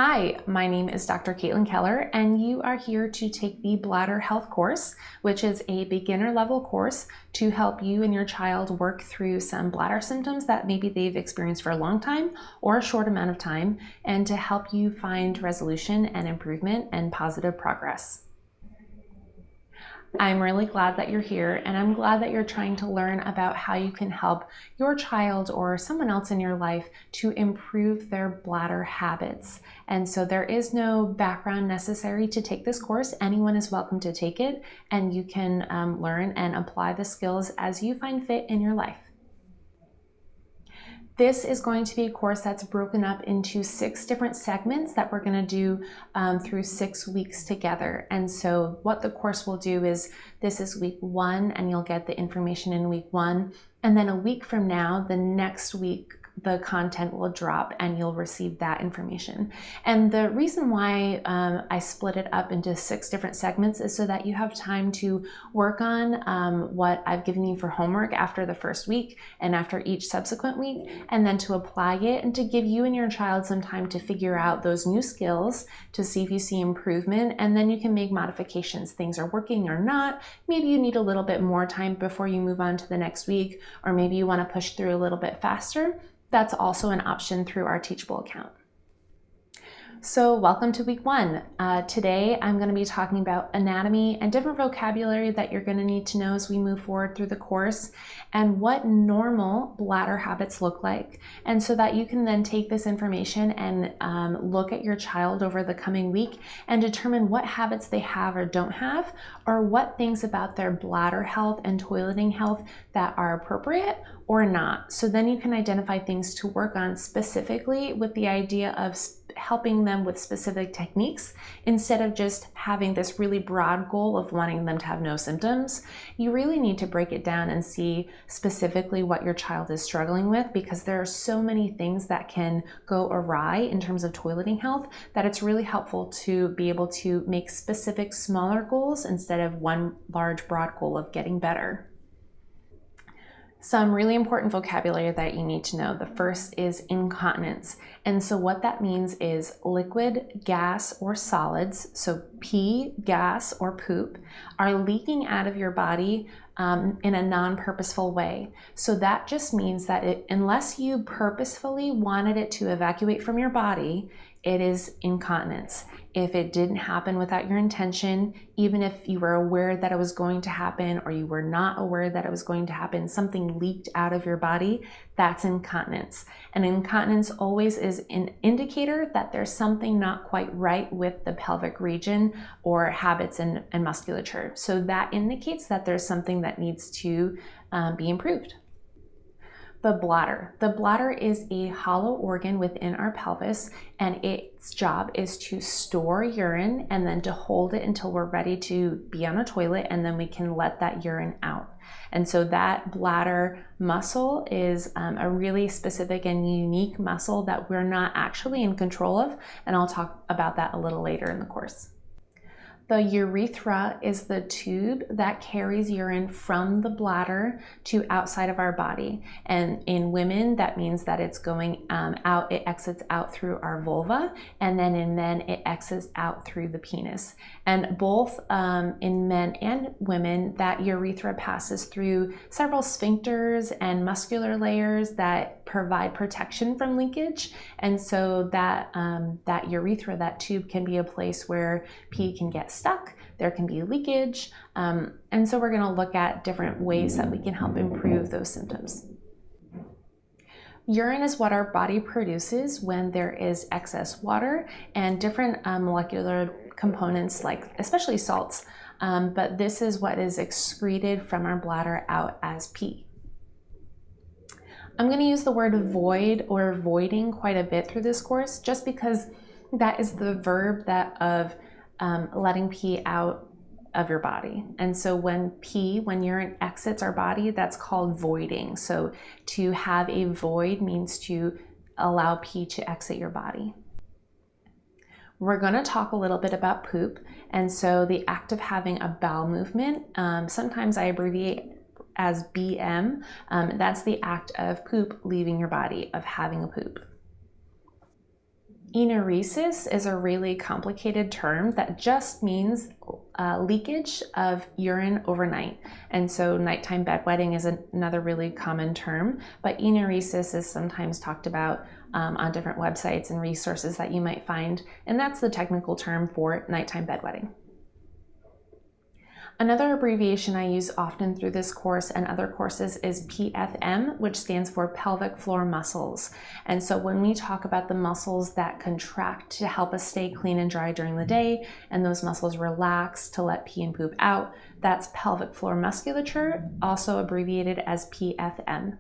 Hi, my name is Dr. Caitlin Keller, and you are here to take the Bladder Health course, which is a beginner level course to help you and your child work through some bladder symptoms that maybe they've experienced for a long time or a short amount of time, and to help you find resolution and improvement and positive progress. I'm really glad that you're here, and I'm glad that you're trying to learn about how you can help your child or someone else in your life to improve their bladder habits. And so there is no background necessary to take this course. Anyone is welcome to take it, and you can learn and apply the skills as you find fit in your life. This is going to be a course that's broken up into 6 different segments that we're going to do through 6 weeks together. And so what the course will do is, this is week 1, and you'll get the information in week 1. And then a week from now, the next week, the content will drop and you'll receive that information. And the reason why I split it up into 6 different segments is so that you have time to work on what I've given you for homework after the first week and after each subsequent week, and then to apply it and to give you and your child some time to figure out those new skills, to see if you see improvement, and then you can make modifications. Things are working or not. Maybe you need a little bit more time before you move on to the next week, or maybe you want to push through a little bit faster. That's also an option through our Teachable account. So welcome to week 1. Today I'm going to be talking about anatomy and different vocabulary that you're going to need to know as we move forward through the course, and what normal bladder habits look like. And so that you can then take this information and look at your child over the coming week and determine what habits they have or don't have, or what things about their bladder health and toileting health that are appropriate or not. So then you can identify things to work on specifically, with the idea of helping them with specific techniques instead of just having this really broad goal of wanting them to have no symptoms. You really need to break it down and see specifically what your child is struggling with, because there are so many things that can go awry in terms of toileting health that it's really helpful to be able to make specific smaller goals instead of one large broad goal of getting better. Some really important vocabulary that you need to know. The first is incontinence. And so what that means is liquid, gas, or solids, so pee, gas, or poop, are leaking out of your body in a non-purposeful way. So that just means that unless you purposefully wanted it to evacuate from your body, it is incontinence. If it didn't happen without your intention, even if you were aware that it was going to happen or you were not aware that it was going to happen, something leaked out of your body, that's incontinence. And incontinence always is an indicator that there's something not quite right with the pelvic region or habits and musculature. So that indicates that there's something that needs to be improved. The bladder. The bladder is a hollow organ within our pelvis, and its job is to store urine and then to hold it until we're ready to be on a toilet, and then we can let that urine out. And so that bladder muscle is a really specific and unique muscle that we're not actually in control of, and I'll talk about that a little later in the course. The urethra is the tube that carries urine from the bladder to outside of our body. And in women, that means that it's going out, it exits out through our vulva, and then in men, it exits out through the penis. And both in men and women, that urethra passes through several sphincters and muscular layers that provide protection from leakage. And so that urethra, that tube, can be a place where pee can get stuck, there can be leakage, and so we're going to look at different ways that we can help improve those symptoms. Urine is what our body produces when there is excess water and different molecular components, like especially salts, but this is what is excreted from our bladder out as pee. I'm going to use the word void or voiding quite a bit through this course, just because that is the verb of letting pee out of your body. And so when urine exits our body, that's called voiding. So to have a void means to allow pee to exit your body. We're going to talk a little bit about poop. And so the act of having a bowel movement, sometimes I abbreviate as BM, that's the act of poop leaving your body, of having a poop. Enuresis is a really complicated term that just means leakage of urine overnight. And so nighttime bedwetting is another really common term, but enuresis is sometimes talked about on different websites and resources that you might find, and that's the technical term for nighttime bedwetting. Another abbreviation I use often through this course and other courses is PFM, which stands for pelvic floor muscles. And so when we talk about the muscles that contract to help us stay clean and dry during the day, and those muscles relax to let pee and poop out, that's pelvic floor musculature, also abbreviated as PFM.